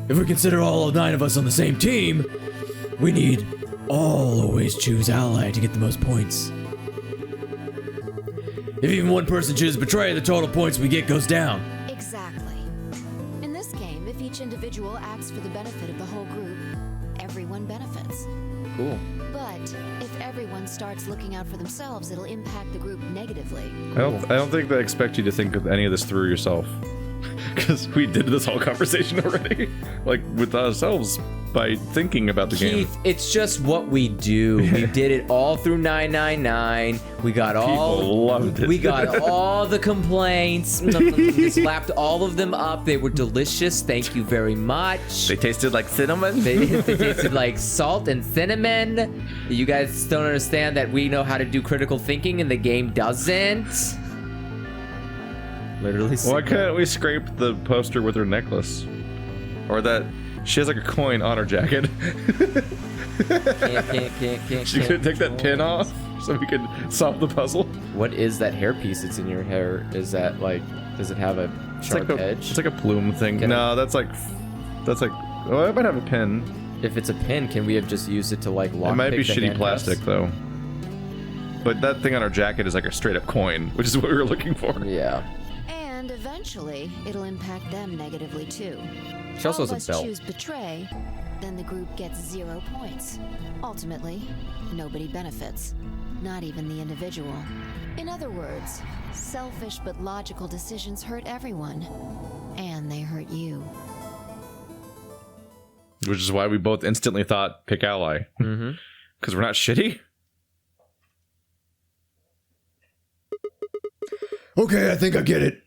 if we consider all 9 of us on the same team, we need always choose ally to get the most points. If even one person chooses betray, the total points we get goes down. Exactly. In this game, if each individual acts for the benefit of the whole group, everyone benefits. Cool. But if everyone starts looking out for themselves, it'll impact the group negatively. I don't think they expect you to think of any of this through yourself. Because we did this whole conversation already. Like, with ourselves, by thinking about the game. Keith, it's just what we do. We did it all through 999. We got People loved it. We got all the complaints. We slapped all of them up. They were delicious. Thank you very much. They tasted like cinnamon. They tasted like salt and cinnamon. You guys don't understand that we know how to do critical thinking and the game doesn't. Literally. Why can't we scrape the poster with her necklace? Or that she has like a coin on her jacket. Can't. She could take that pin off so we could solve the puzzle. What is that hairpiece that's in your hair? Is that like, does it have a sharp edge? It's like a plume thing. No, that's like, oh, I might have a pin. If it's a pin, can we have just used it to like lock? It might be shitty plastic though. But that thing on her jacket is like a straight up coin, which is what we were looking for. Yeah. And eventually, it'll impact them negatively too. She also All of has us a belt. choose betray, then the group gets 0 points. Ultimately, nobody benefits, not even the individual. In other words, selfish but logical decisions hurt everyone, and they hurt you. Which is why we both instantly thought pick ally. Mm-hmm. Because we're not shitty. Okay, I think I get it.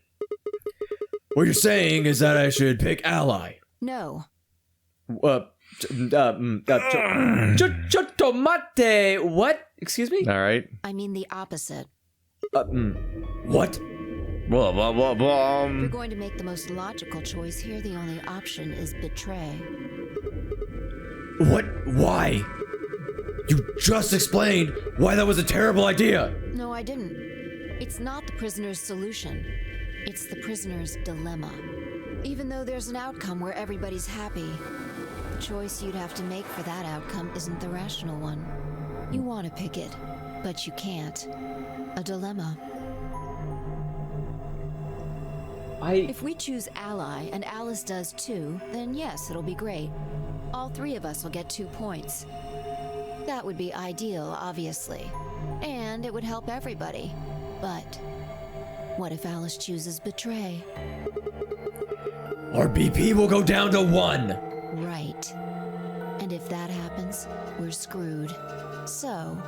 What you're saying is that I should pick ally. No. Tomate. What? Excuse me? All right. I mean the opposite. What? Blah, blah, blah, blah. If you're going to make the most logical choice here, the only option is betray. What? Why? You just explained why that was a terrible idea. No, I didn't. It's not the prisoner's solution. It's the prisoner's dilemma. Even though there's an outcome where everybody's happy, the choice you'd have to make for that outcome isn't the rational one. You want to pick it, but you can't. A dilemma. If we choose ally and Alice does too, then yes, it'll be great. All 3 of us will get 2 points. That would be ideal, obviously. And it would help everybody. But what if Alice chooses betray? Our BP will go down to 1. Right. And if that happens, we're screwed. So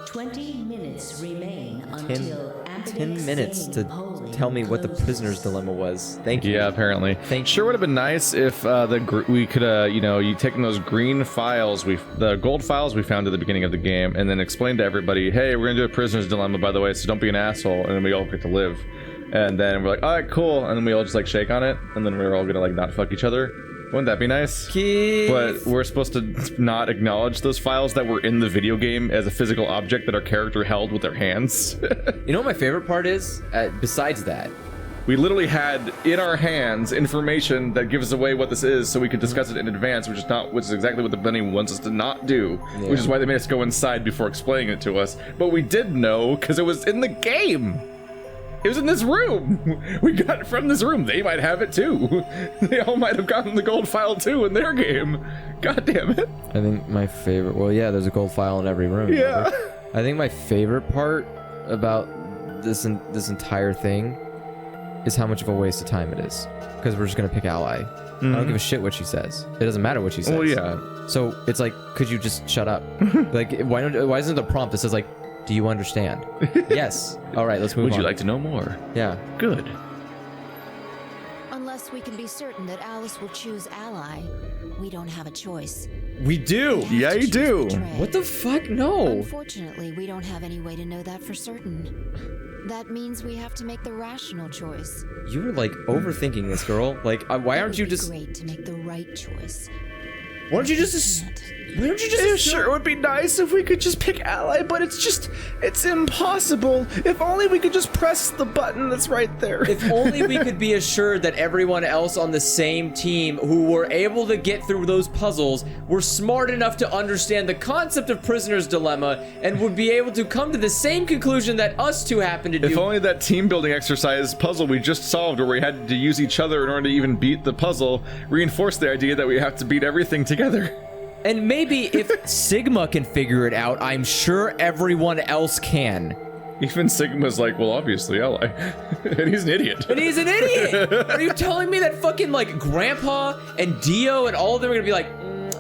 20 minutes remain until 10 minutes to tell me what the prisoner's dilemma was. Thank you. Yeah, apparently. Thank you. Sure would have been nice if we could, you taken those green files, the gold files we found at the beginning of the game, and then explained to everybody, hey, we're gonna do a prisoner's dilemma, by the way, so don't be an asshole, and then we all get to live. And then we're like, all right, cool, and then we all just like shake on it, and then we're all gonna like not fuck each other. Wouldn't that be nice? Keith. But we're supposed to not acknowledge those files that were in the video game as a physical object that our character held with their hands. You know what my favorite part is? Besides that, we literally had in our hands information that gives away what this is, so we could discuss it in advance, which is exactly what the Bunny wants us to not do, which is why they made us go inside before explaining it to us. But we did know because it was in the game. It was in this room. We got it from this room. They might have it too. They all might have gotten the gold file too in their game. God damn it. I think my favorite, well, yeah, there's a gold file in every room. Yeah. I think my favorite part about this entire thing is how much of a waste of time it is. Because we're just going to pick ally. I don't give a shit what she says. It doesn't matter what she says. Well, yeah. So it's like, could you just shut up? Like, why isn't the prompt that says like, do you understand? Yes. All right, let's move on. Would you like to know more? Yeah. Good. unless we can be certain that Alice will choose ally, we don't have a choice. We do. Yeah, you do. What the fuck? No. Unfortunately, we don't have any way to know that for certain. That means we have to make the rational choice. You're like overthinking this, girl. Like, why aren't you just? Great to make the right choice. Why don't you just Sure, it would be nice if we could just pick ally, but it's impossible. If only we could just press the button that's right there. If only we could be assured that everyone else on the same team who were able to get through those puzzles were smart enough to understand the concept of prisoner's dilemma and would be able to come to the same conclusion that us two happened to do. If only that team building exercise puzzle we just solved, where we had to use each other in order to even beat the puzzle, reinforced the idea that we have to beat everything together. And maybe if Sigma can figure it out, I'm sure everyone else can. Even Sigma's like, well, obviously, ally. And he's an idiot. And he's an idiot! Are you telling me that fucking, like, Grandpa and Dio and all of them are gonna be like,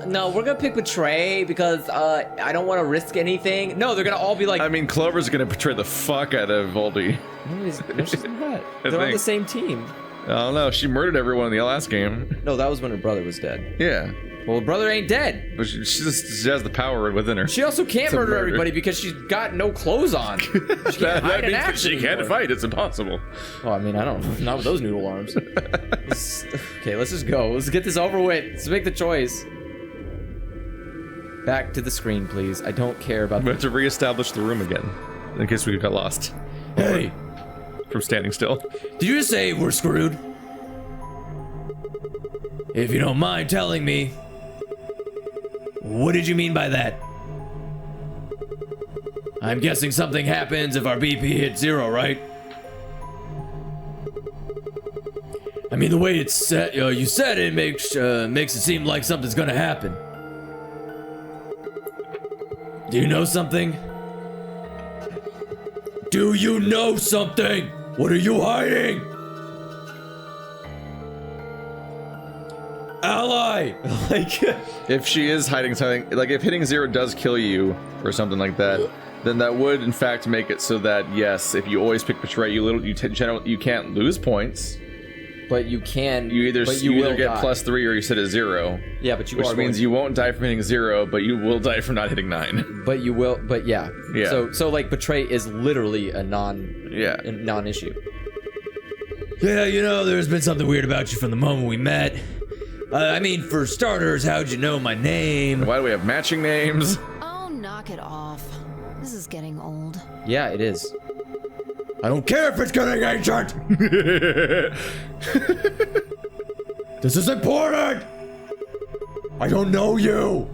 no, we're gonna pick Betray because, I don't want to risk anything? No, they're gonna all be like... I mean, Clover's gonna betray the fuck out of Voldy. No, she's not. They're on the same team. I don't know, she murdered everyone in the last game. No, that was when her brother was dead. Yeah. Well, her brother ain't dead. But she has the power within her. She also can't murder everybody because she's got no clothes on. She can't hide in action she can't anymore. fight, it's impossible. Well, I mean, I don't know. Not with those noodle arms. Okay, let's just go. Let's get this over with. Let's make the choice. Back to the screen, please. I don't care about We have to reestablish the room again, in case we got lost. Hey, From standing still. did you just say we're screwed? If you don't mind telling me, what did you mean by that? I'm guessing something happens if our BP hits 0, right? I mean, the way it's set, you said it makes it seem like something's gonna happen. Do you know something? Do you know something? What are you hiding? Ally! like. If she is hiding something, like if hitting 0 does kill you or something like that, then that would in fact make it so that yes, if you always pick Betray, you can't lose points. But you can. You either get die. +3 or you sit at 0. Yeah, but you which are means you won't die from hitting 0, but you will die from not hitting 9. But you will. But yeah. Yeah. So like Betray is literally a non-issue. Yeah, you know, there's been something weird about you from the moment we met. I mean, for starters, how'd you know my name? Why do we have matching names? Oh, knock it off. This is getting old. Yeah, it is. I don't care if it's getting ancient! This is important! I don't know you!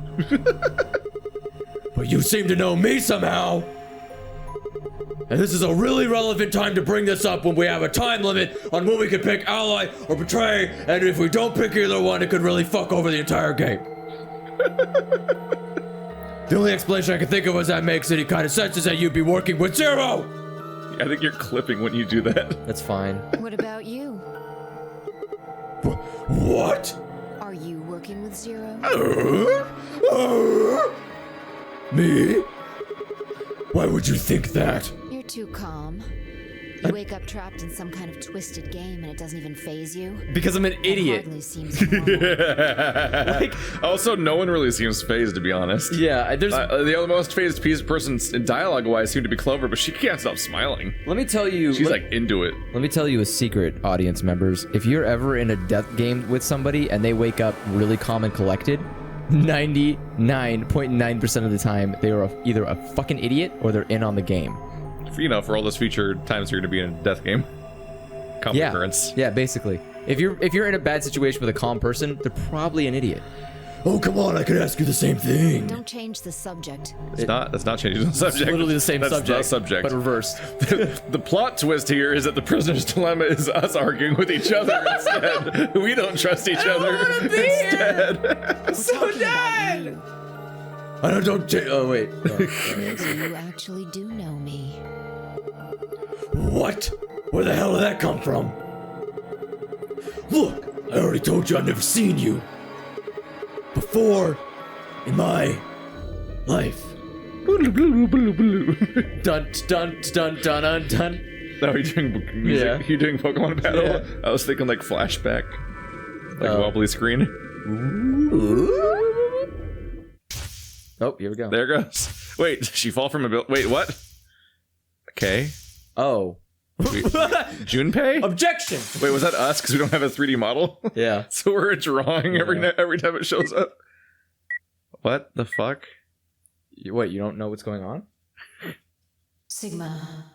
But you seem to know me somehow! And this is a really relevant time to bring this up when we have a time limit on when we can pick Ally or Betray, and if we don't pick either one, it could really fuck over the entire game. The only explanation I can think of is that makes any kind of sense is that you'd be working with 0! I think you're clipping when you do that. That's fine. What about you? What? Are you working with 0? Me? Why would you think that? You're too calm. You wake up trapped in some kind of twisted game and it doesn't even faze you. Because I'm an It idiot. hardly seems normal. Also, no one really seems phased, to be honest. Yeah, there's. The most phased person in dialogue-wise seemed to be Clover, but she can't stop smiling. Let me tell you. She's like into it. Let me tell you a secret, audience members. If you're ever in a death game with somebody and they wake up really calm and collected, 99.9% of the time they are either a fucking idiot or they're in on the game. You know, for all those future times you're going to be in a death game. Common occurrence. Yeah, basically. If you're in a bad situation with a calm person, they're probably an idiot. Oh, come on, I could ask you the same thing. Don't change the subject. That's not changing the subject. It's literally the same That's subject, the subject. but reversed. The plot twist here is that the prisoner's dilemma is us arguing with each other instead. We don't trust each other instead. We're talking about you. I don't oh, wait. So you actually do know me. What? Where the hell did that come from? Look, I already told you I've never seen you before in my life. Dun dun dun dun dun dun. No, you're doing music. Yeah. You're doing Pokemon Battle. Yeah. I was thinking like flashback, like wobbly screen. Oh, here we go. There it goes. Wait, did she fall from a building? Wait, what? Okay. Oh. Junpei? Objection! Wait, was that us? Because we don't have a 3D model? Yeah. So we're a drawing every time it shows up. What the fuck? Wait, you don't know what's going on? Sigma.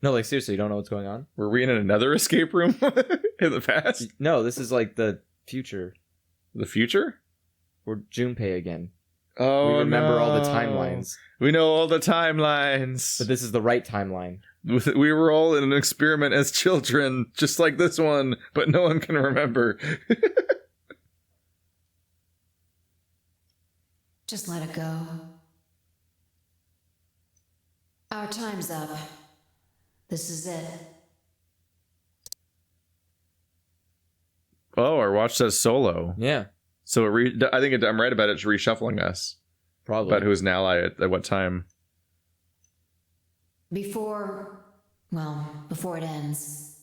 No, like seriously, you don't know what's going on? Were we in another escape room in the past? No, this is like the future. The future? We're Junpei again. Oh, we remember all the no. timelines. We know all the timelines. But this is the right timeline. We were all in an experiment as children, just like this one, but no one can remember. Just let it go. Our time's up. This is it. Oh, our watch says solo. Yeah, So I think I'm right about it. It's reshuffling us. probably. About who's an ally at what time. Before it ends,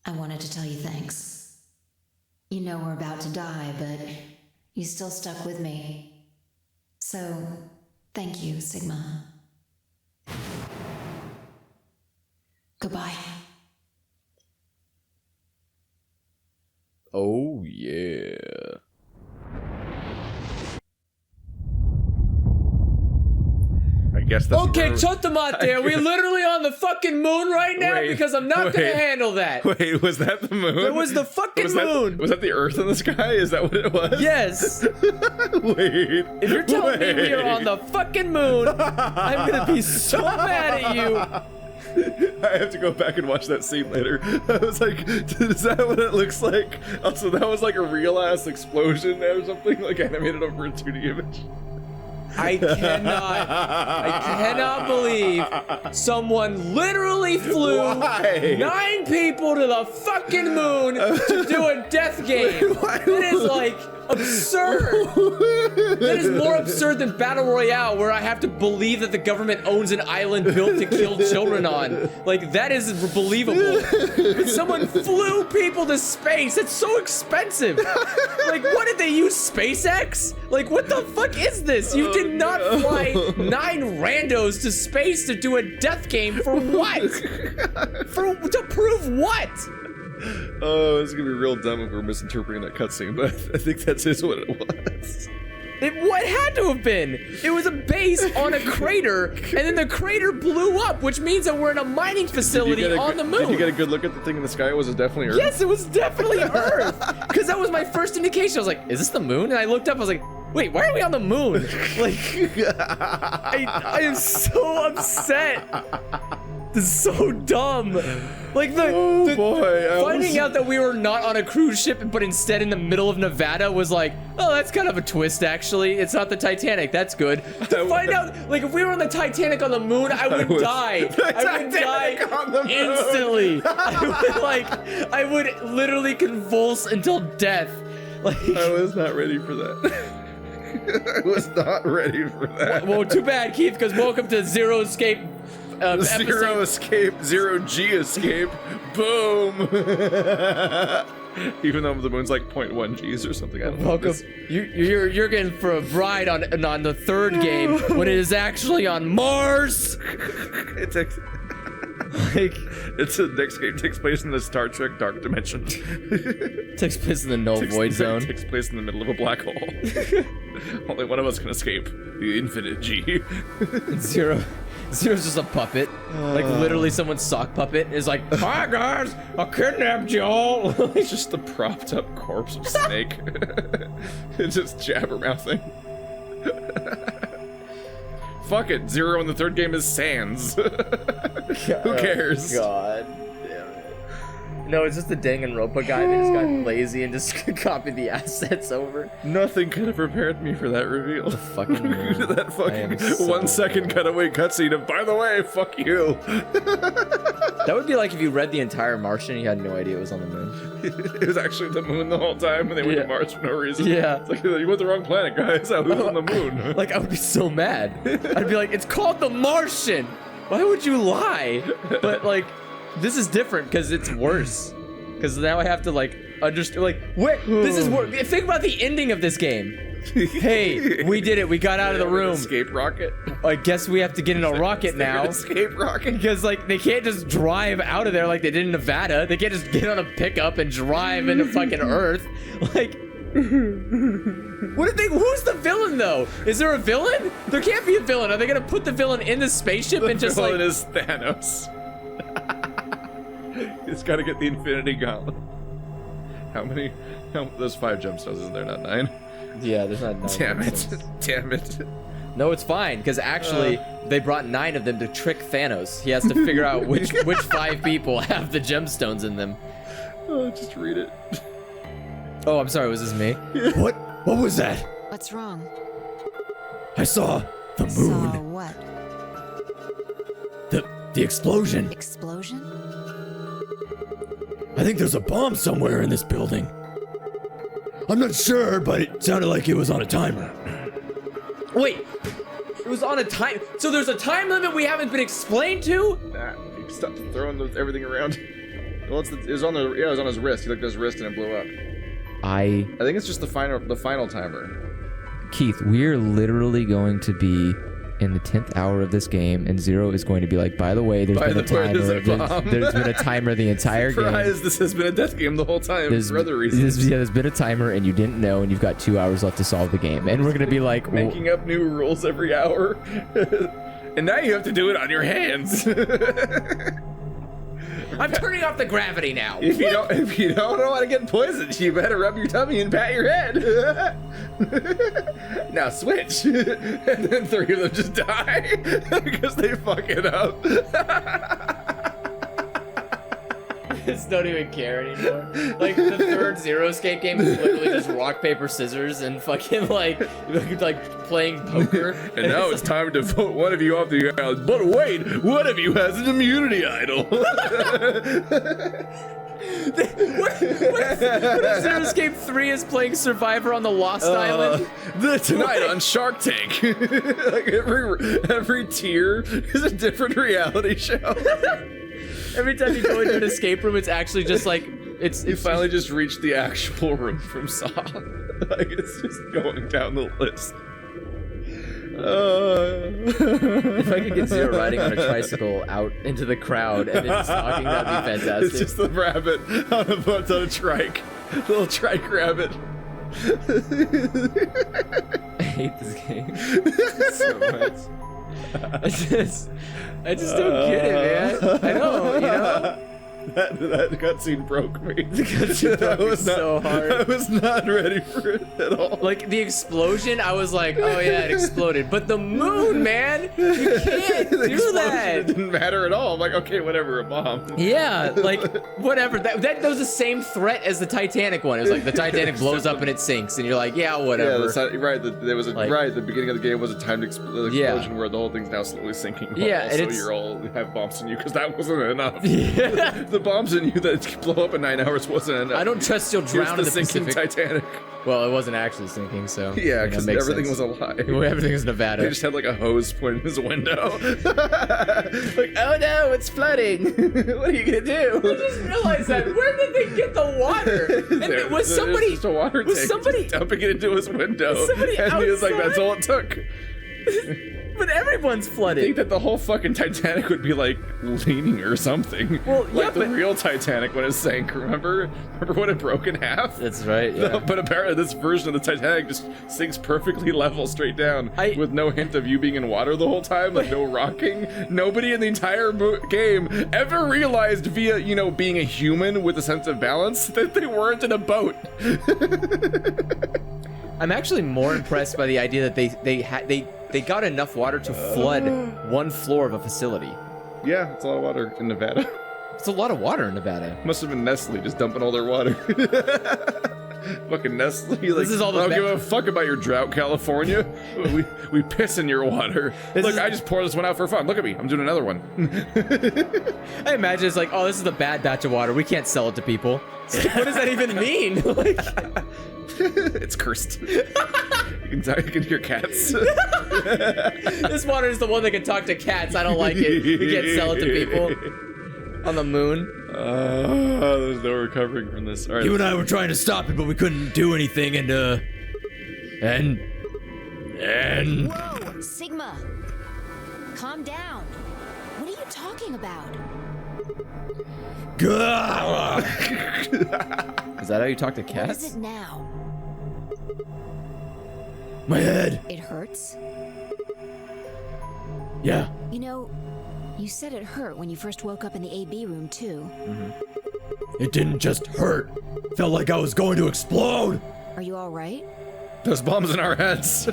I wanted to tell you thanks. You know we're about to die, but you still stuck with me. So, thank you, Sigma. Goodbye. Oh, yeah. I guess that's Okay, shut them out there. We're literally on the fucking moon right now Wait, because I'm not going wait. to handle that. Wait, was that the moon? It was the fucking was moon. Was that the Earth in the sky? Is that what it was? Yes. Wait. If you're telling me we are on the fucking moon, I'm going to be so mad at you. I have to go back and watch that scene later. I was like, is that what it looks like? Also, that was like a real ass explosion or something, like animated over a 2D image. I cannot believe someone literally flew Why? 9 people to the fucking moon to do a death game. That is like absurd. That is more absurd than Battle Royale, where I have to believe that the government owns an island built to kill children on. Like, that is believable. But someone flew people to space. That's so expensive. Like, what did they use? SpaceX? Like, what the fuck is this? You did not fly 9 randos to space to do a death game for what? To prove what? Oh, this is gonna be real dumb if we're misinterpreting that cutscene, but I think that's just what it was. What had to have been? It was a base on a crater, and then the crater blew up, which means that we're in a mining facility on the moon. Did you get a good look at the thing in the sky? Was it definitely Earth? Yes, it was definitely Earth. Because that was my first indication. I was like, is this the moon? And I looked up, I was like, wait, why are we on the moon? Like, I am so upset. This is so dumb. Like finding out that we were not on a cruise ship, but instead in the middle of Nevada was like, oh, that's kind of a twist, actually. It's not the Titanic. That's good. To find out, like, if we were on the Titanic on the moon, I would die. I would die instantly. I would literally convulse until death. Like, I was not ready for that. I was not ready for that. well, too bad, Keith, because welcome to Zero Escape. Zero escape, zero G escape, boom! Even though the moon's like 0.1 G's or something, I don't know. Welcome. You're getting for a ride on the 3rd game when it is actually on Mars. It's a next game takes place in the Star Trek Dark Dimension. Takes place in the null void zone. Takes place in the middle of a black hole. Only one of us can escape. The infinite G. Zero's just a puppet. Like literally someone's sock puppet is like, hi guys, I kidnapped y'all. It's just the propped up corpse of Snake. It's just jabbermouthing. Fuck it, Zero in the 3rd game is Sans. Who cares? God damn it. No, it's just the Danganronpa guy that just got lazy and just copied the assets over. Nothing could have prepared me for that reveal. Fucking That fucking 1 second cutaway cutscene of, by the way, fuck you. That would be like if you read the entire Martian and you had no idea it was on the moon. It was actually the moon the whole time and they went to Mars for no reason. Yeah. It's like, you went the wrong planet, guys. I was on the moon. Like, I would be so mad. I'd be like, it's called the Martian. Why would you lie? But like, this is different because it's worse. Because now I have to like understand. Like, wait, this is worse. Think about the ending of this game. Hey, we did it. We got out of the room. Escape rocket. I guess we have to get in a rocket now. Escape rocket. Because like they can't just drive out of there like they did in Nevada. They can't just get on a pickup and drive into fucking Earth. Like, What did they? Who's the villain though? Is there a villain? There can't be a villain. Are they gonna put the villain in the spaceship and just like? The villain is Thanos. He's got to get the Infinity Gauntlet. How many? There's 5 gemstones, isn't there? Not 9. Yeah, there's not 9. Damn it! Damn it! No, it's fine because actually they brought 9 of them to trick Thanos. He has to figure out which 5 people have the gemstones in them. Oh, just read it. Oh, I'm sorry. Was this me? What? What was that? What's wrong? I saw the Saw moon. what? The explosion. Explosion? I think there's a bomb somewhere in this building. I'm not sure, but it sounded like it was on a timer. Wait, it was on a time. So there's a time limit we haven't been explained to. Nah, you stopped throwing everything around. Well, it was on the, yeah, it was on his wrist. He looked at his wrist and it blew up. I think it's just the final timer. Keith, we're literally going to be in the 10th hour of this game, and Zero is going to be like, by the way, there's been a timer. There's been a timer the entire Surprise, game. this has been a death game the whole time for other reasons. There's been a timer, and you didn't know, and you've got 2 hours left to solve the game. And we're going to be like... Making up new rules every hour. And now you have to do it on your hands. I'm turning off the gravity now. If you don't know how to get poisoned, you better rub your tummy and pat your head. Now switch. And then 3 of them just die because they fuck it up. Just don't even care anymore. Like the 3rd Zero Escape game is literally just rock, paper, scissors and fucking like playing poker. And now it's time to vote one of you off the island. But wait, one of you has an immunity idol. What if Zero Escape 3 is playing Survivor on the Lost Island? Tonight on Shark Tank. Like every tier is a different reality show. Every time you go into an escape room, it's actually just like You finally just reached the actual room from Saw. Like it's just going down the list. If I could get Zero riding on a tricycle out into the crowd and then just talking, that'd be fantastic. It's just the rabbit on a trike. Little trike rabbit. I hate this game so much. I just don't get it, man. I know, you know? That cutscene broke me. The cutscene broke me so hard. I was not ready for it at all. Like, the explosion, I was like, oh yeah, it exploded. But the moon, man, you can't do that. It didn't matter at all. I'm like, okay, whatever, a bomb. Yeah, like, whatever. That was the same threat as the Titanic one. It was like, the Titanic blows up and it sinks. And you're like, yeah, whatever. Yeah, right. There was right. The beginning of the game was a timed explosion where the whole thing's now slowly sinking. Yeah, and it's... you're all have bombs in you because that wasn't enough. Yeah. The bombs in you that blow up in 9 hours wasn't enough. I don't trust you'll drown in the sinking Pacific. Titanic. Well, it wasn't actually sinking, so... Yeah, because everything was a lie. Everything was Nevada. They just had like a hose pointed in his window. Like, oh no, it's flooding. What are you gonna do? I just realized that. Where did they get the water? And was somebody... just a water was tank somebody... just dumping it into his window. Was somebody and he was like, outside? that's all it took. But everyone's I flooded. think that the whole fucking Titanic would be like leaning or something. Well, like yeah, the but... real Titanic when it sank. Remember when it broke in half? That's right, yeah. No, but apparently this version of the Titanic just sinks perfectly level straight down with no hint of you being in water the whole time, like no rocking. Nobody in the entire game ever realized via, you know, being a human with a sense of balance that they weren't in a boat. I'm actually more impressed by the idea that they got enough water to flood 1 floor of a facility. Yeah, it's a lot of water in Nevada. It's a lot of water in Nevada. Must have been Nestle just dumping all their water. Fucking Nestle, like, this is all the I don't give a fuck about your drought, California. we piss in your water. Look, I just pour this one out for fun. Look at me, I'm doing another one. I imagine it's like, oh, this is a bad batch of water. We can't sell it to people. What does that even mean? Like... It's cursed. You can hear cats. This water is the one that can talk to cats. I don't like it. We can't sell it to people. On the moon. There's no recovering from this. All right. You and I were trying to stop it, but we couldn't do anything, and Whoa, Sigma! Calm down. What are you talking about? Is that how you talk to What cats? is it now? My head. It hurts? Yeah. You know, you said it hurt when you first woke up in the AB room, too. It didn't just hurt. Felt like I was going to explode. Are you all right? There's bombs in our heads.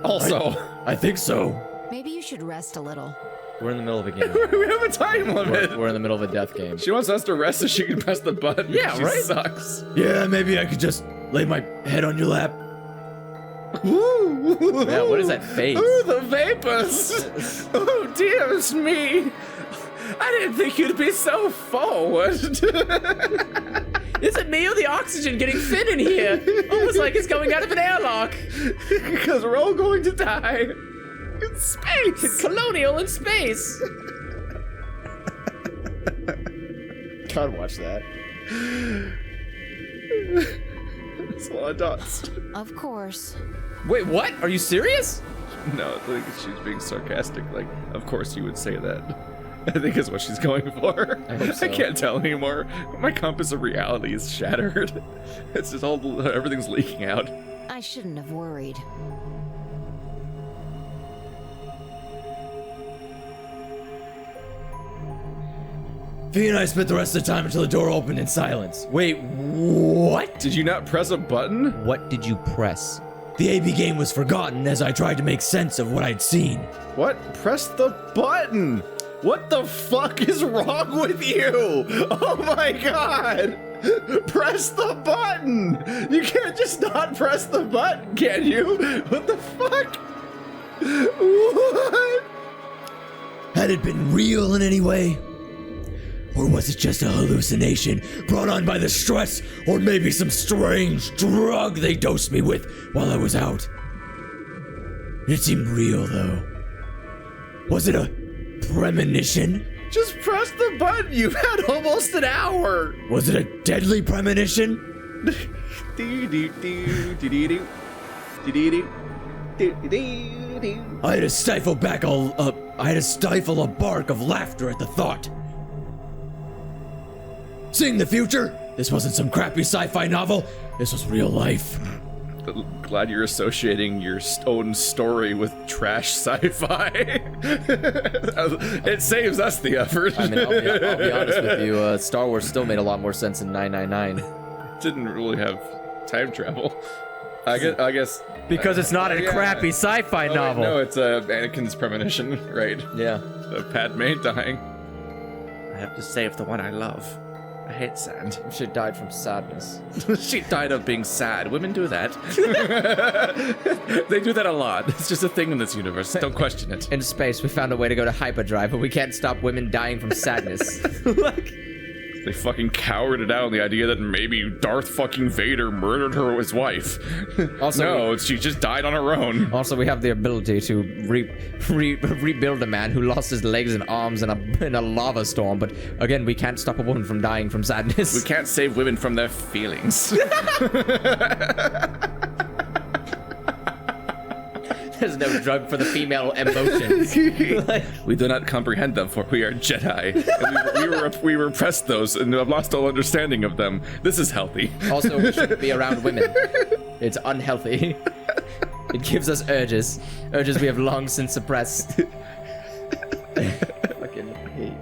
Also, I think so. Maybe you should rest a little. We're in the middle of a game. we have a time limit. We're in the middle of a death game. She wants us to rest so she can press the button. Yeah, she right? Sucks. Yeah, maybe I could just lay my head on your lap. Ooh. Yeah, what is that face? Ooh, the vapors. Oh, dear, it's me. I didn't think you'd be so forward. Is it me or the oxygen getting thin in here? Almost like it's going out of an airlock. Because we're all going to die. In space. Colonial in space. Can't watch that. It's a lot of dots. Of course. Wait, what? Are you serious? No, I think she's being sarcastic. Like, of course you would say that. I think is what she's going for. I hope so. I can't tell anymore. My compass of reality is shattered. It's just all, everything's leaking out. I shouldn't have worried. Fee and I spent the rest of the time until the door opened in silence. Wait, what? Did you not press a button? What did you press? The AB game was forgotten as I tried to make sense of what I'd seen. What? Press the button! What the fuck is wrong with you? Oh my god! Press the button! You can't just not press the button, can you? What the fuck? What? Had it been real in any way? Or was it just a hallucination brought on by the stress or maybe some strange drug they dosed me with while I was out? It seemed real though. Was it a premonition? Just press the button! You've had almost an hour! Was it a deadly premonition? I had to stifle a bark of laughter at the thought. Seeing the future? This wasn't some crappy sci-fi novel. This was real life. Glad you're associating your own story with trash sci-fi. It saves us the effort. I mean, I'll be honest with you, Star Wars still made a lot more sense in 999. Didn't really have time travel. I guess Because it's not a crappy sci-fi novel. No, it's Anakin's premonition, right? Yeah. Padme dying. I have to save the one I love. I hate sand. She died from sadness. She died of being sad. Women do that. They do that a lot. It's just a thing in this universe. Don't question it. In space, we found a way to go to hyperdrive, but we can't stop women dying from sadness. They fucking cowered it out on the idea that maybe Darth fucking Vader murdered his wife. Also, no, she just died on her own. Also, we have the ability to rebuild a man who lost his legs and arms in a lava storm, but again, we can't stop a woman from dying from sadness. We can't save women from their feelings. There's no drug for the female emotions. We do not comprehend them, for we are Jedi. And we repressed those and have lost all understanding of them. This is healthy. Also, we shouldn't be around women. It's unhealthy. It gives us urges we have long since suppressed. Fucking hate.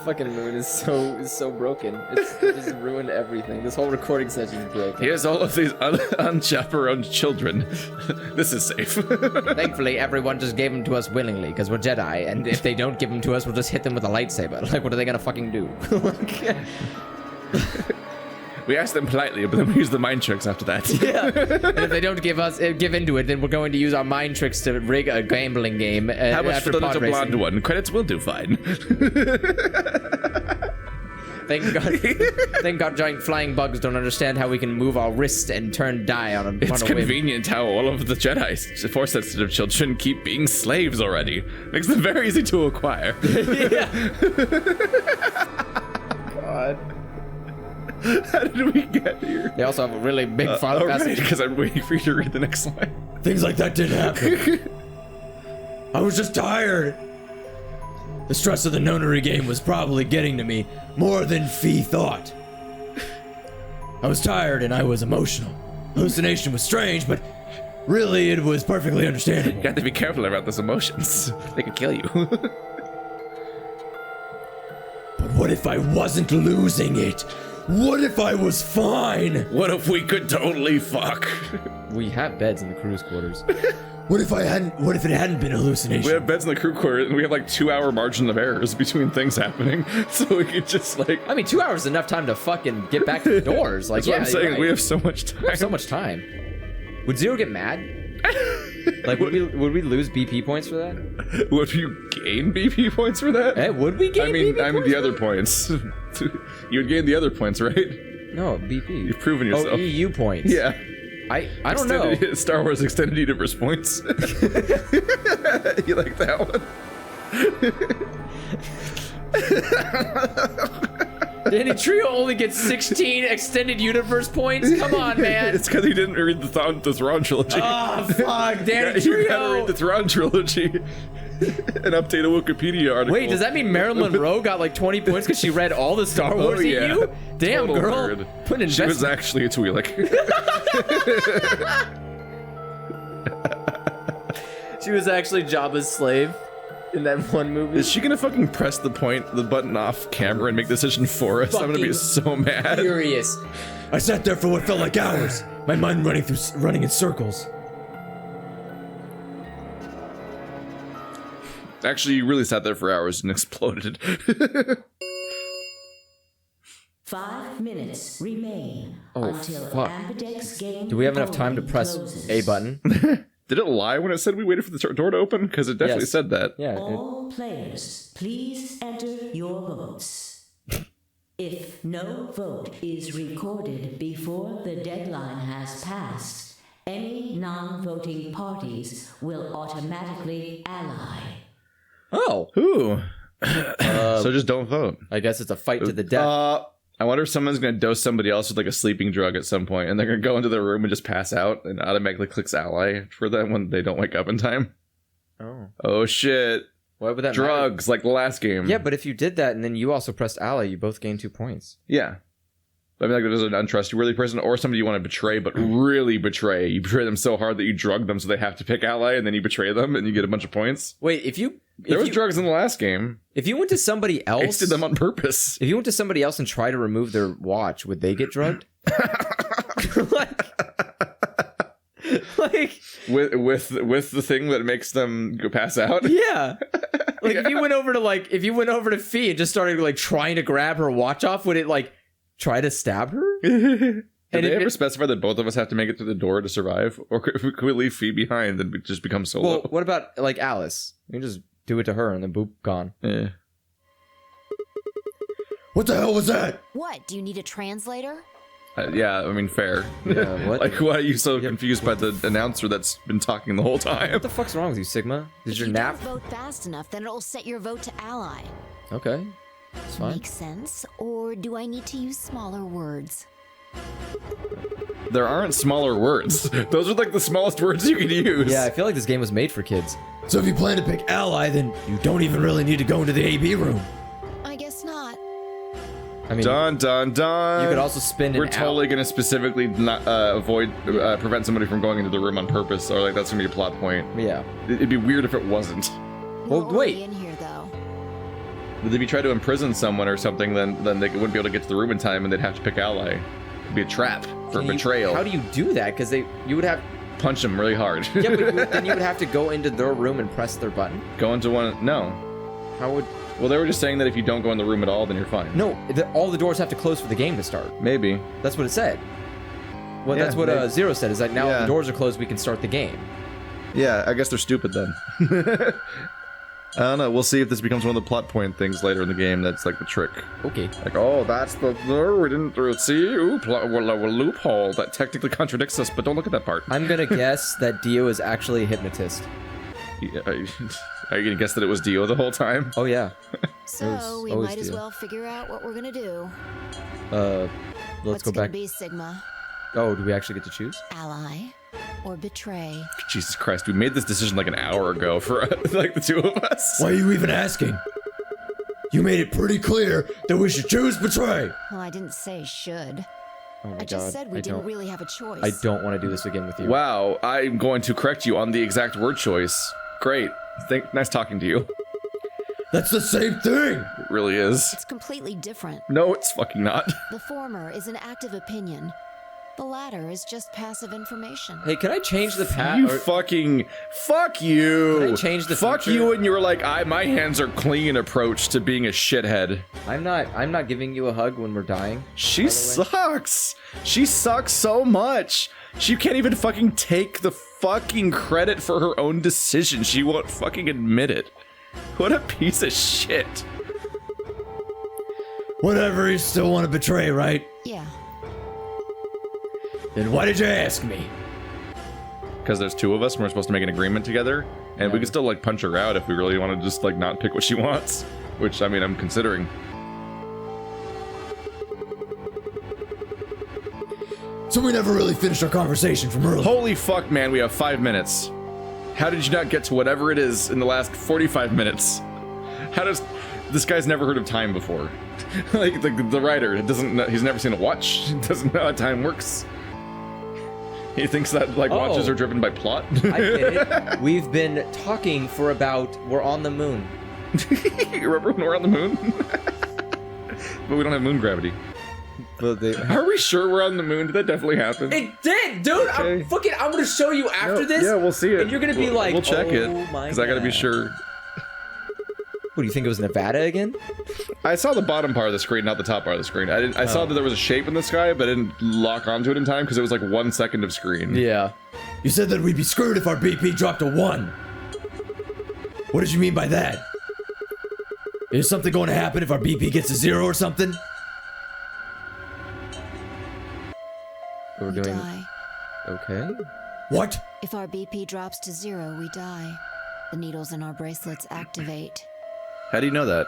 Fucking moon is so broken. It just ruined everything. This whole recording session is broken. Here's all of these unchaperoned children. This is safe. Thankfully, everyone just gave them to us willingly because we're Jedi, and if they don't give them to us, we'll just hit them with a lightsaber. Like, what are they gonna fucking do? We asked them politely, but then we use the mind tricks after that. Yeah. And if they don't give into it, then we're going to use our mind tricks to rig a gambling game. How much after for the pod little racing. blonde one? Credits will do fine. Thank God giant flying bugs don't understand how we can move our wrist and turn die on a It's convenient how all of the Jedi Force-sensitive children keep being slaves already. Makes them very easy to acquire. God. How did we get here? They also have a really big file Right, because I'm waiting for you to read the next line. Things like that didn't happen. I was just tired. The stress of the Nonary game was probably getting to me more than Fee thought. I was tired and I was emotional. Hallucination was strange, but really it was perfectly understandable. You have to be careful about those emotions. They could kill you. But what if I wasn't losing it? What if I was fine? What if we could totally fuck? We have beds in the crew's quarters. What if it hadn't been a hallucination? We have beds in the crew quarters, and we have like 2-hour margin of errors between things happening, so we could just like. I mean, 2 hours is enough time to fucking get back to the doors. Like, That's what I'm saying. right. We have so much time. We have so much time. Would Zero get mad? Like, would we lose BP points for that? Would you gain BP points for that? Would we gain? I mean BP points the for other that? points. You would gain the other points, right? No, BP. You've proven yourself. Oh, EU points. Yeah. I don't know. Star Wars Extended Universe points. You like that one? Danny Trio only gets 16 extended universe points? Come on, man. It's because he didn't read the Thrawn trilogy. Oh, fuck, Danny You gotta Trio. read the Thrawn trilogy and update a Wikipedia article. Wait, does that mean Marilyn Monroe got like 20 points because she read all the Star Wars EU? Damn, Total girl. nerd. Put an She was investment. actually a Twi'lek. She was actually Jabba's slave in that one movie. Is she gonna fucking press the button off camera and make the decision for us? I'm gonna be so mad. Furious. I sat there for what felt like hours, my mind running in circles. Actually, you really sat there for hours and exploded. 5 minutes remain until fuck. Ambidex Game. Do we have enough time to press closes. A button? Did it lie when it said we waited for the door to open? Because it definitely Yes. said that. Yeah. All players, please enter your votes. If no vote is recorded before the deadline has passed, any non-voting parties will automatically ally. Oh. Ooh. So just don't vote. I guess it's a fight to the death. I wonder if someone's gonna dose somebody else with like a sleeping drug at some point, and they're gonna go into their room and just pass out, and automatically clicks ally for them when they don't wake up in time. Oh shit! Why would that Drugs like the last game. matter? Yeah, but if you did that and then you also pressed ally, you both gain 2 points. Yeah. I mean, like, there's an untrustworthy person or somebody you want to betray, but really betray. You betray them so hard that you drug them so they have to pick ally, and then you betray them, and you get a bunch of points. Wait, There was drugs in the last game. if you went to somebody I else, did them on purpose. if you went to somebody else and try to remove their watch, would they get drugged? like With the thing that makes them go pass out. yeah. Like if you went over to Fee and just started like trying to grab her watch off, would it like try to stab her? Did And they if ever it- specify that both of us have to make it through the door to survive? Or could we leave Fee behind and just become solo? Well, what about like Alice? You can just do it to her and then boop, gone. Eh. What the hell was that? What? Do you need a translator? Yeah, I mean, fair. Yeah, what? Like, why are you so confused by the announcer that's been talking the whole time? What the fuck's wrong with you, Sigma? Did If your you nap? don't vote fast enough, then it'll set your vote to ally. Okay, it's fine. Makes sense? Or do I need to use smaller words? There aren't smaller words. Those are like the smallest words you can use. Yeah, I feel like this game was made for kids. So if you plan to pick ally, then you don't even really need to go into the AB room. I guess not. I mean, Dun dun dun. you could also spend We're an totally gonna specifically not prevent somebody from going into the room on purpose, or like that's gonna be a plot point. Yeah. It'd be weird if it wasn't. Well, We're wait. already in here though. But if you try to imprison someone or something, then they wouldn't be able to get to the room in time, and they'd have to pick ally. It'd be a trap for Can you- betrayal. How do you do that? Because you would have. Punch them really hard? Yeah, but then you would have to go into their room and press their button. Go into one. No. How would? Well, they were just saying that if you don't go in the room at all, then you're fine. No, all the doors have to close for the game to start. Maybe. That's what it said. Well, Yeah, that's what maybe. Zero said. Is that now Yeah. the doors are closed, we can start the game. Yeah, I guess they're stupid then. I don't know. We'll see if this becomes one of the plot point things later in the game. That's like the trick. Okay. Like, oh, that's the we didn't see. Ooh, loophole that technically contradicts us, but don't look at that part. I'm gonna guess that Dio is actually a hypnotist. Yeah, are you gonna guess that it was Dio the whole time? Oh yeah. So we always might as do. well figure out what we're gonna do. Let's What's go gonna back. be Sigma? Oh, do we actually get to choose? Ally or betray? Jesus Christ, we made this decision like an hour ago for like the two of us. Why are you even asking? You made it pretty clear that we should choose betray. Well, I didn't say should. Oh my I just God, said we didn't really have a choice. I don't want to do this again with you. Wow, I'm going to correct you on the exact word choice. Great. Nice talking to you. That's the same thing! It really is. It's completely different. No, it's fucking not. The former is an active opinion. The latter is just passive information. Hey, can I change the path? You fucking fuck you. Can I change the fuck future? you and you're like my hands are clean approach to being a shithead. I'm not giving you a hug when we're dying. She sucks. She sucks so much. She can't even fucking take the fucking credit for her own decision. She won't fucking admit it. What a piece of shit. Whatever, you still want to betray, right? Yeah. Then why did you ask me? Because there's two of us and we're supposed to make an agreement together. And we can still like punch her out if we really want to just like not pick what she wants. Which, I mean, I'm considering. So we never really finished our conversation from earlier. Holy fuck, man, we have 5 minutes. How did you not get to whatever it is in the last 45 minutes? How does... This guy's never heard of time before. Like, the writer doesn't know, he's never seen a watch. He doesn't know how time works. He thinks that, like, watches are driven by plot. I get it. We've been talking for about... We're on the moon. You remember when we're on the moon? But we don't have moon gravity. Are we sure we're on the moon? Did that definitely happen? It did, dude. Okay. I'm gonna show you after this. Yeah, we'll see it. And you're gonna be like, we'll check it. oh my Because I gotta be God. sure. What do you think it was, Nevada again? I saw the bottom part of the screen, not the top part of the screen. I saw that there was a shape in the sky, but I didn't lock onto it in time because it was like 1 second of screen. Yeah. You said that we'd be screwed if our BP dropped to 1. What did you mean by that? Is something going to happen if our BP gets to 0 or something? We're We doing... die. Okay. What? If our BP drops to 0, we die. The needles in our bracelets activate. How do you know that?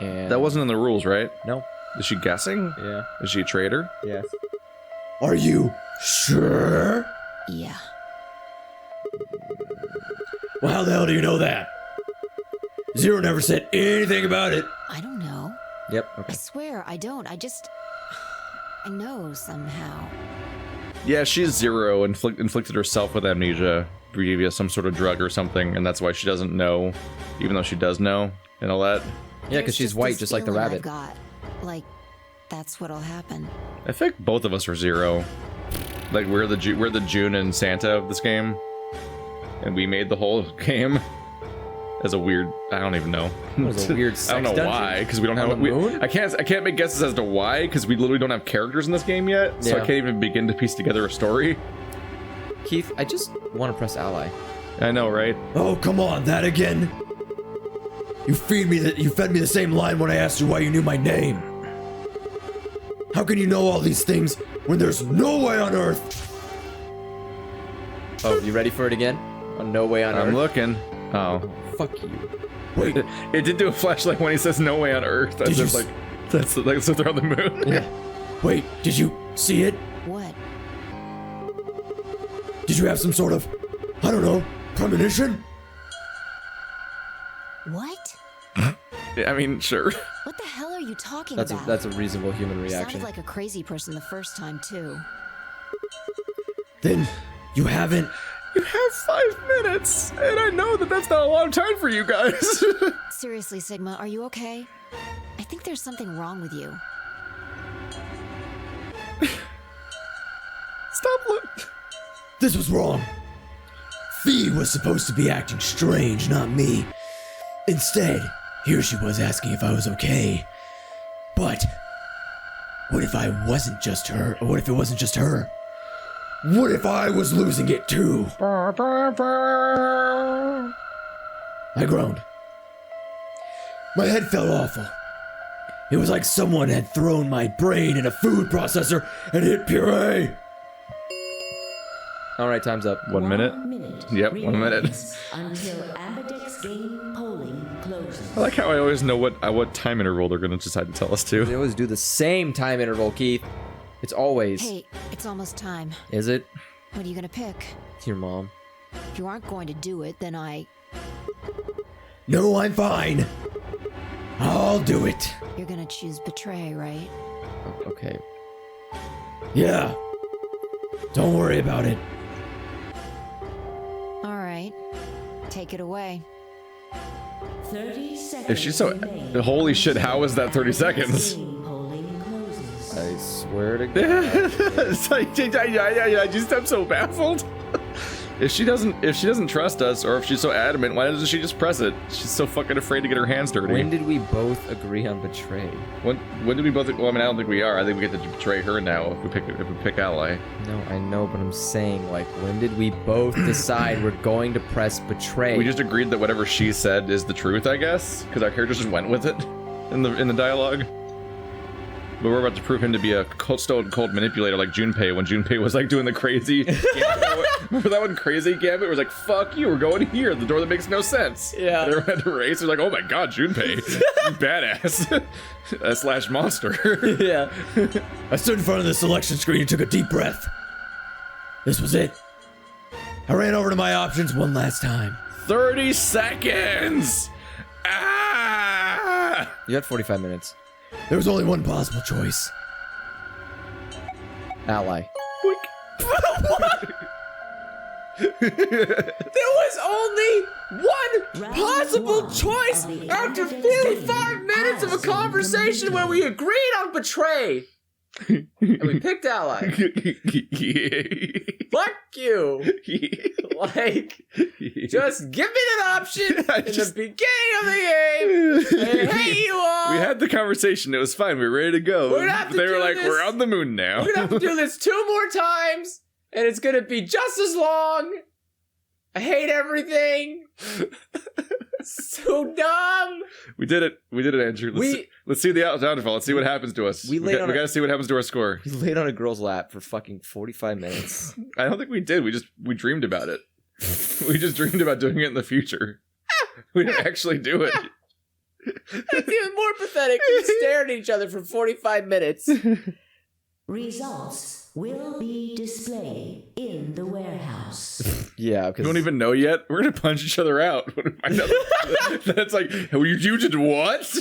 And... That wasn't in the rules, right? No. Is she guessing? Yeah. Is she a traitor? Yes. Are you sure? Yeah. Well, how the hell do you know that? 0 never said anything about it. I don't know. Yep. I Okay. swear, I don't. I know somehow. Yeah, she's 0, inflicted herself with amnesia via some sort of drug or something, and that's why she doesn't know, even though she does know, and all that. Yeah, because she's white, this just like the feeling rabbit. I've got. Like, that's what'll happen. I think both of us are 0. Like, we're the June and Santa of this game, and we made the whole game as a weird... I don't even know. It was a weird sex I don't know dungeon why, because we don't have... on the moon? I can't make guesses as to why, because we literally don't have characters in this game yet, so I Yeah. can't even begin to piece together a story. Keith, I just want to press ally. I know, right? Oh, come on, that again? You fed me the same line when I asked you why you knew my name. How can you know all these things when there's no way on Earth? Oh, you ready for it again? Oh, no way on I'm Earth. looking. Oh. Fuck you. Wait, It did do a flashlight when he says no way on Earth. That's Did you just like, that's like, so they're on the moon. yeah. Wait, did you see it? What? Did you have some sort of, I don't know, premonition? What? I mean, sure. What the hell are you talking That's about? a reasonable human You reaction. sounded like a crazy person the first time, too. Then you haven't. You have 5 minutes, and I know that that's not a lot of time for you guys. Seriously, Sigma, are you okay? I think there's something wrong with you. Stop looking. This was wrong. Fee was supposed to be acting strange, not me. Instead, here she was asking if I was okay. But what if I wasn't just her? Or what if it wasn't just her? What if I was losing it too? I groaned. My head felt awful. It was like someone had thrown my brain in a food processor and hit puree. All right, time's up. 1 minute. 1 minute. Yep, 1 minute. remains Until Ambidex Game polling closes. I like how I always know what time interval they're going to decide to tell us They to. always do the same time interval, Keith. It's always. Hey, it's almost time. Is it? What are you gonna pick? It's your mom. If you aren't going to do it, then No, I'm fine. I'll do it. You're gonna choose betray, right? Okay. Yeah. Don't worry about it. All right. Take it away. 30 seconds. If she's so... remain. Holy shit, how was that 30 seconds? Polling closes. I swear to God. It's like, I'm so baffled. If she doesn't trust us, or if she's so adamant, why doesn't she just press it? She's so fucking afraid to get her hands dirty. When did we both agree on betray? When did we both? Well, I mean, I don't think we are. I think we get to betray her now if we pick ally. No, I know, but I'm saying, like, when did we both decide we're going to press betray? We just agreed that whatever she said is the truth, I guess, because our characters just went with it in the dialogue. But we're about to prove him to be a stone cold manipulator like Junpei when Junpei was like doing the crazy gambit. Remember that one crazy gambit? It was like, fuck you, we're going here, the door that makes no sense. Yeah. And everyone had to race. It was like, oh my god, Junpei, you badass. Slash monster. Yeah. I stood in front of the selection screen and took a deep breath. This was it. I ran over to my options one last time. 30 seconds! Ah! You had 45 minutes. There was only one possible choice. Ally. There was only one Round possible one choice of the after Ambidex 55 minutes of a Edition conversation where we agreed on betray. And we picked ally. Fuck you. Like, just give me that option in the beginning of the game. And hey, you all. We had the conversation. It was fine. We were ready to go. We're gonna have to They were do like, this. we're on the moon now. We're gonna have to do this 2 more times, and it's gonna be just as long. I hate everything. So dumb. We did it. We did it, Andrew. Let's see the downfall. Let's see what happens to us. We We gotta see what happens to our score. We laid on a girl's lap for fucking 45 minutes. I don't think we did. We dreamed about it. We just dreamed about doing it in the future. We didn't actually do it. That's even more pathetic. We stared at each other for 45 minutes. Results will be displayed in the warehouse. Yeah, We because don't even know yet. We're gonna punch each other out. I know that's like, you did what?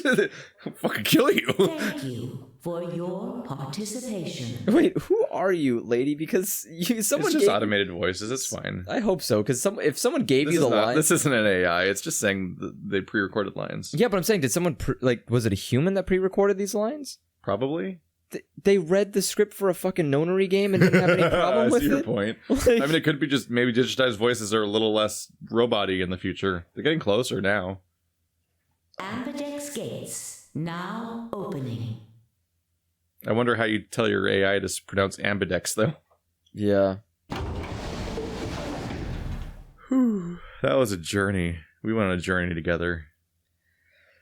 I'll fucking kill you. Thank you for your participation. Wait, who are you, lady? Because someone It's just gave... automated voices. It's fine. I hope so, because if someone gave This you the is not- line... This isn't an AI. It's just saying the pre-recorded lines. Yeah, but I'm saying, did someone, was it a human that pre-recorded these lines? Probably. They read the script for a fucking Nonary game and didn't have any problem I with see your it? point. Like- I mean, it could be just maybe digitized voices are a little less robot-y in the future. They're getting closer now. Ambidex gates now opening. I wonder how you tell your AI to pronounce Ambidex, though. Yeah. That was a journey. We went on a journey together.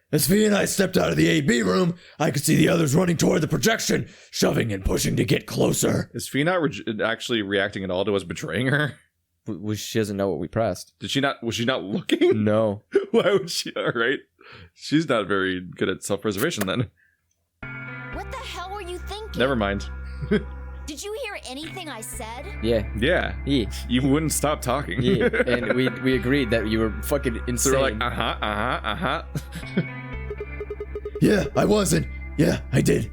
As V and I stepped out of the AB room, I could see the others running toward the projection, shoving and pushing to get closer. Is Fee not actually reacting at all to us betraying her? She doesn't know what we pressed. Did she not? Was she not looking? No. Why would she? All right. She's not very good at self-preservation then. What the hell were you thinking? Never mind. Did you hear anything I said? Yeah. Yeah. Yeah. You wouldn't stop talking. Yeah. And we agreed that you were fucking insane. So we're like, uh-huh. Yeah, I wasn't. Yeah, I did.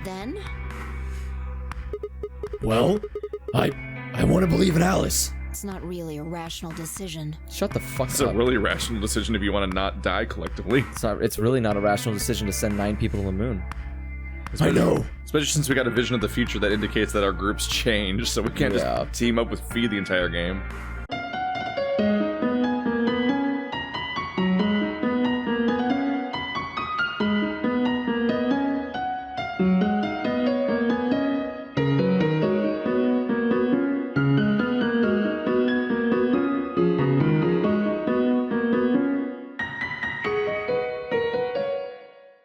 Then? Well, I want to believe in Alice. It's not really a rational decision. Shut the fuck It's up. a really rational decision if you want to not die collectively. It's really not a rational decision to send 9 people to the moon. I know. Especially since we got a vision of the future that indicates that our groups change, so we can't Yeah. just team up with Fee the entire game.